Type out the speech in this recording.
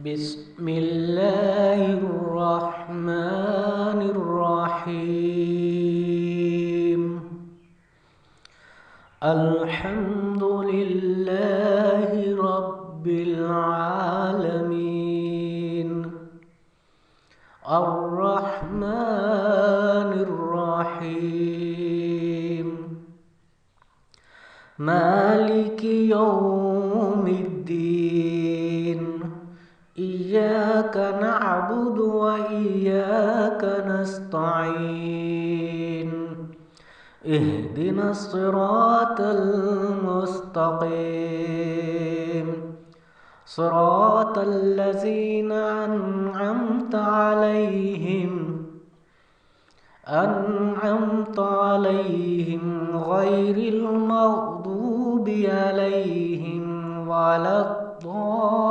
بسم الله الرحمن الرحيم. الحمد لله رب العالمين. الرحمن الرحيم. مالك يوم الدين. إياك نعبد وإياك نستعين. اهدنا الصراط المستقيم، صراط الذين أنعمت عليهم غير المغضوب عليهم ولا الضالين.